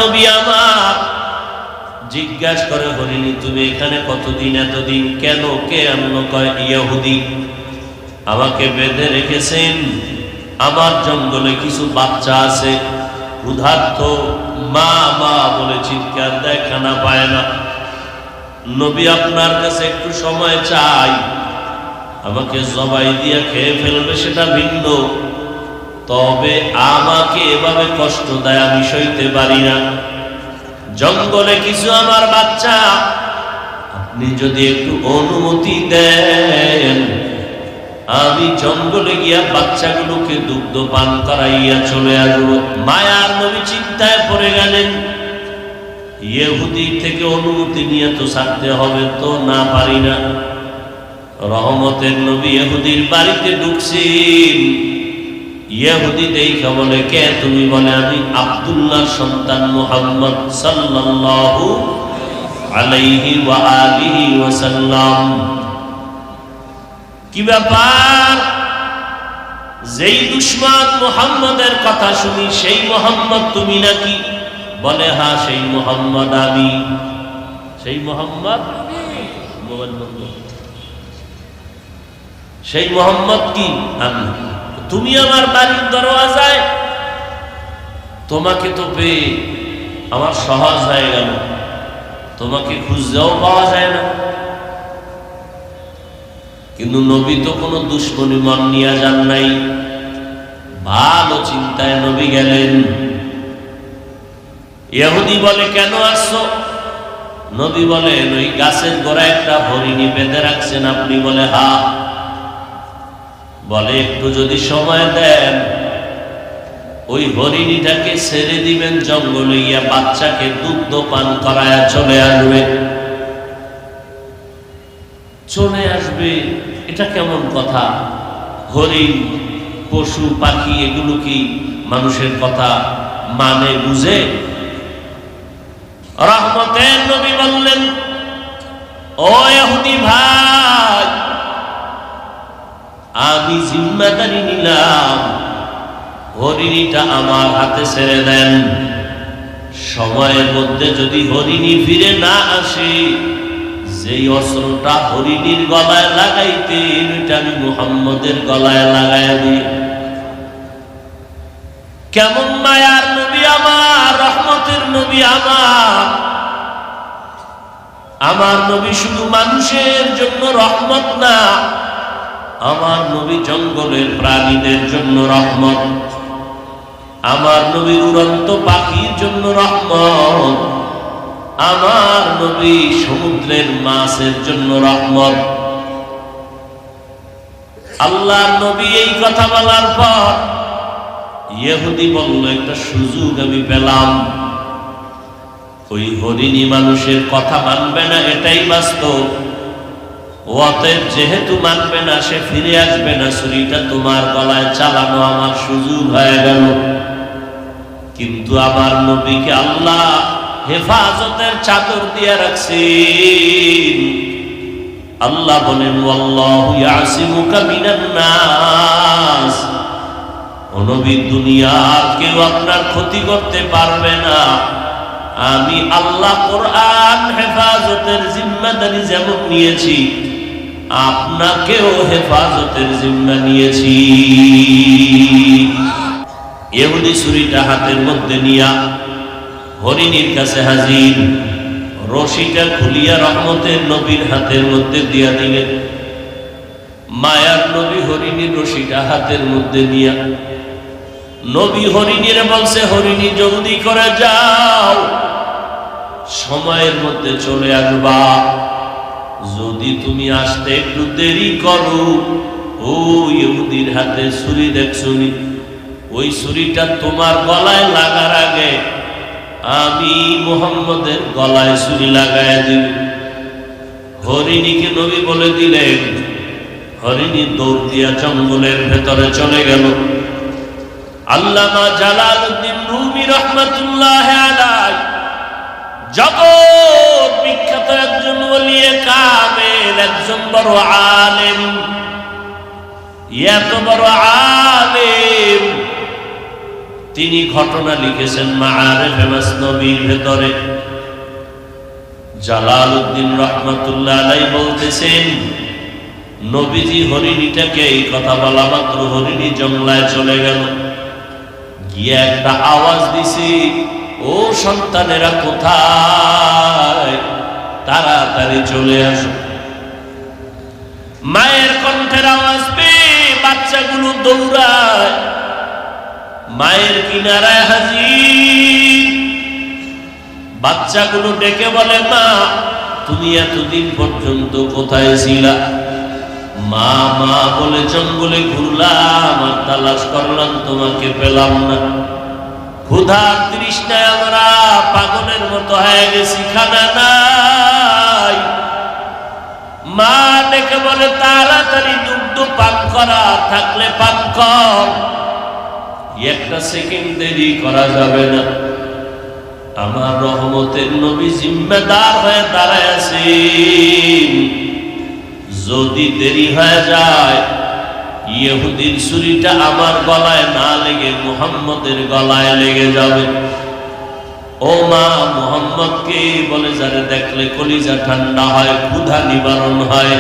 নবী আমার জিজ্ঞাসা করে, হরিণী তুমি এখানে কতদিন? এতদিন কেন? কে আনলো? কয় ইহুদি আমাকে বেঁধে রেখেছেন, আমার জঙ্গলে কিছু বাচ্চা আছে, ক্ষুধার্ত, মা মা বলে চিৎকার দেয়, খানা পায় না। নবী আপনার কাছে একটু সময় চাই, আমাকে জবাই দিয়ে খেয়ে ফেলবে সেটা ভিন্ন, তবে আমাকে এভাবে কষ্ট দেয় আমি সইতে পারি না। জঙ্গলে কিছু আমার বাচ্চা, আপনি যদি একটু অনুমতি দেন আমি জঙ্গলে গিয়া বাচ্চাগুলোকে দুগ্ধ পান করাইয়া চলে আসব। মায়ার নবী চিন্তায় পড়ে গেলেন, ইহুদি থেকে অনুমতি নিয়ে তো ছাড়তে হবে, তো না পারি না। রহমতের নবী ইহুদির বাড়িতে ঢুকছেন, ইহুদি দেখা বলে, কে তুমি? বলে আমি আব্দুল্লাহর সন্তান মুহাম্মদ সাল্লাল্লাহু আলাইহি ওয়া আলিহি ওয়াসাল্লাম। কি ব্যাপার? যেই দুশমন মুহাম্মদের কথা শুনি সেই মুহাম্মদ তুমি নাকি? বলে হ্যাঁ সেই মুহাম্মদ আমি। সেই মুহাম্মদ মোবাইল বন্ধ। সেই মুহাম্মদ কি? আমি। তুমি আমার বাড়ির দরওয়াজায়, তোমাকে তো পেয়ে আমার সহজ হয়ে গেল, তোমাকে খুঁজতেও পাওয়া যায় না। কিন্তু নবী তো কোনো দুশ্মনী মন নিয়ে যান নাই, ভালো চিন্তায় নবী গেলেন। ইহুদি বলে, কেন আসছো? নবী বলেন, ওই গাছের গোড়ায় একটা হরিণী বেঁধে রাখছেন আপনি? বলে হ্যাঁ। বলে একটু যদি সময় দেন ওই হরিণীটাকে ছেড়ে দিবেন, জঙ্গলে গিয়া বাচ্চাকে দুগ্ধ পান করায়া চলে আসবে। চলে আসবে এটা কেমন কথা? হরিণ, পশু পাখি এগুলো কি মানুষের কথা মানে বুঝে? রহমতের নবী বললেন, ও ইহুদি ভাই, আমি জিম্মাদারি নিলাম, হরিণীটা আমার হাতে ছেড়ে দেন। সময়ের মধ্যে যদি হরিণী ফিরে না আসে, যেই অস্ত্রটা হরিণীর গলায় লাগাইতেন ওইটা আমি মুহাম্মদের গলায় লাগাই দিই। কেমন মায়ার নবী আমার, রহমতের নবী আমার। আমার নবী শুধু মানুষের জন্য রহমত না, আমার নবী জঙ্গলের প্রাণীদের জন্য রহমত, আমার নবী উড়ন্ত পাখির জন্য রহমত, আমার নবী সমুদ্রের মাছের জন্য রহমত। আল্লাহর নবী এই কথা বলার পর ইহুদি বলল, একটা সুযোগ আমি পেলাম, ওই হরিণী মানুষের কথা মানবে না এটাই বাস্তব, অতএব যেহেতু মানবে না সে ফিরে আসবে না, ছুরিটা তোমার গলায় চালানো আমার সুযোগ হয়ে গেল। কিন্তু আমার নবীকে আল্লাহ হেফাজতের চাদর দিয়ে রাখছেন। আল্লাহ বলেন, ওয়াল্লাহু ইয়াসিমুকা মিনান নাস, ও নবী দুনিয়ার কেউ আপনার ক্ষতি করতে পারবে না। আমি আল্লাহ কোরআন হেফাজতের জিম্মাদারি যেমন নিয়েছি, আপনাকেও হেফাজতের জিম্মা নিয়েছি। ইহুদি ছুরিটা হাতের মধ্যে নিয়া হরিণীর কাছে হাজির, রশিটা খুলিয়া রহমতের নবীর হাতের মধ্যে দিয়া দিলেন। মায়ার নবী হরিণীর রশিটা হাতের মধ্যে নিয়া নবী হরিণীর বলছে, হরিণী জলদি করে যাও, সময়ের মধ্যে চলে আসবা। যদি তুমি আসতে একটু দেরি করো, ও ইহুদির হাতে ছুরি দেখছনি, ওই ছুরিটা তোমার গলায় লাগার আগে আমি মুহাম্মদের গলায় ছুরি লাগায় দিব। হরিণীকে নবী বলে দিলেন। হরিণী দৌড় দিয়া জঙ্গলের ভেতরে চলে গেল। আল্লামা জালালউদ্দিন রুমি রাহমাতুল্লাহ আলাইহি জগৎ বিখ্যাত একজন ওলিয়ে কামেল, একজন বড় আলেম, এত বড় আলেম তিনি ঘটনা লিখেছেন মাআরিফে মাসনবীর ভেতরে। জালালউদ্দিন রহমাতুল্লাহ আলাইহি বলতেছেন, নবীজি হরিণীটাকে এই কথা বলা মাত্র হরিণী জঙ্গলায় চলে গেল, গিয়ে একটা আওয়াজ দিছে, ও সন্তানেরা কোথায়, তাড়াতাড়ি চলে আসো। মায়ের কণ্ঠের আওয়াজ পেয়ে বাচ্চাগুলো দৌড়ায়, মায়ের কিনারায় হাজির। বাচ্চাগুলো ডেকে বলে, মা তুমি এতদিন পর্যন্ত কোথায় ছিলা? মা মা বলে জঙ্গলে ঘুরলাম আর তালাশ করলাম, তোমাকে পেলাম না। ক্ষুধার তৃষ্ণায় আমরা পাগলের মতো হয়ে গেছি, খানা নাই। মা ডেকে বলে, তাড়াতাড়ি দুগ্ধ পান করা থাকলে পান কর, একটা সেকেন্ড দেরি করা যাবে না। আমার রহমতের নবী জিম্মেদার হয়ে দাঁড়ায় আছেন, যদি দেরি হয়ে যায় ইহুদির ছুরিটা আমার গলায় না লেগে মুহাম্মদের গলায় লেগে যাবে। ও মা, মুহাম্মদকে বলে যারে দেখলে কলিজা ঠান্ডা হয়, ক্ষুধা নিবারণ হয়।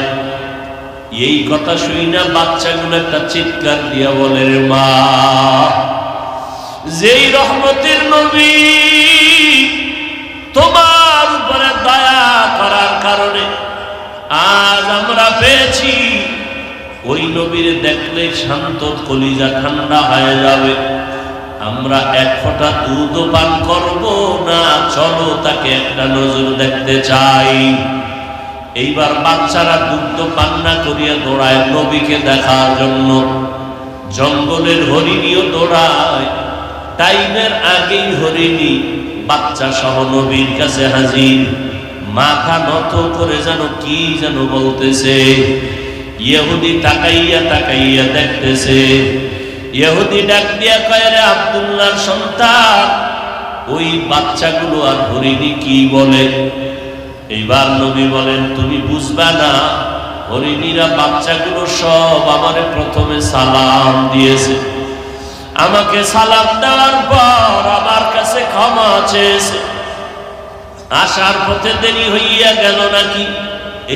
এই কথা শুই না বাচ্চাগুলো একটা চিৎকার দিয়া বলে, রে মা, যেই রহমতের নবী তোমার উপরে দয়া করার কারণে আজ আমরা পেয়েছি, ওই নবীর দেখলে শান্ত কলিজা ঠান্ডা হয়ে যাবে। আমরা এক ফোঁটা দুধও পান করব না, চলো তাকে একটা নজর দেখতে চাই। এইবার বাচ্চারা দুধ পান না করিয়া দৌড়ায় নবীকে দেখার জন্য। জঙ্গলের হরিণীও দৌড়ায়, টাইমের আগেই হরিণী বাচ্চা সহ নবীর কাছে হাজির। মাথা নত করে যেন কি যেন বলতেছে। ইহুদি তাকাইয়া তাকাইয়া দেখতেছে। ইহুদি ডাক দিয়া কয়, রে আব্দুল্লাহর সন্তান, ওই বাচ্চাগুলো আর হরিণী কি বলে? এইবার নবী বলেন, তুমি বুঝবা না, হরিণীরা বাচ্চাগুলো সব আমারে প্রথমে সালাম দিয়েছে, আমাকে সালাম দেওয়ার পর আমার কাছে ক্ষমা চেয়েছে। আসার পথে দেরি হইয়া গেল নাকি,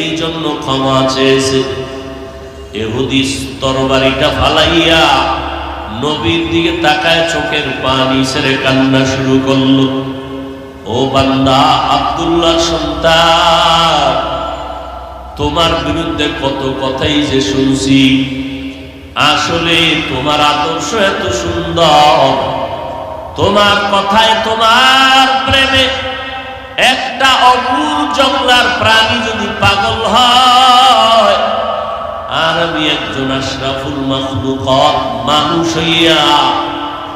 এই জন্য ক্ষমা চেয়েছে। ইহুদি তরবারিটা ফালাইয়া নবীর দিকে তাকায় চোখের পানি ছেড়ে কান্না শুরু করলো। ও বান্দা, আব্দুল্লাহ সন্তান, তোমার বিরুদ্ধে কত কথাই যে শুনছি, আসলে তোমার আদর্শ এত সুন্দর, তোমার কথায় তোমার প্রেমে একটা অবুর জঙ্গলার প্রাণী যদি পাগল হয়, আর আমি একজন আশরাফুল মাখলুকাত মানুষ হইয়া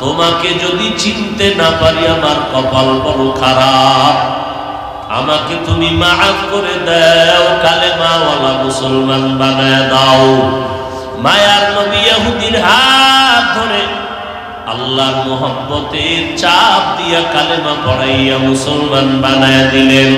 তোমাকে যদি চিনতে না পারি, আমার কপাল বড় খারাপ। আমাকে তুমি মাফ করে দাও, কালেমাওয়ালা মুসলমান বানায় দাও। মায়ার নবী ইহুদির হাত ধরে আল্লাহর মোহাব্বতের চাপ দিয়া কালেমা পড়াইয়া মুসলমান বানায় দিলেন।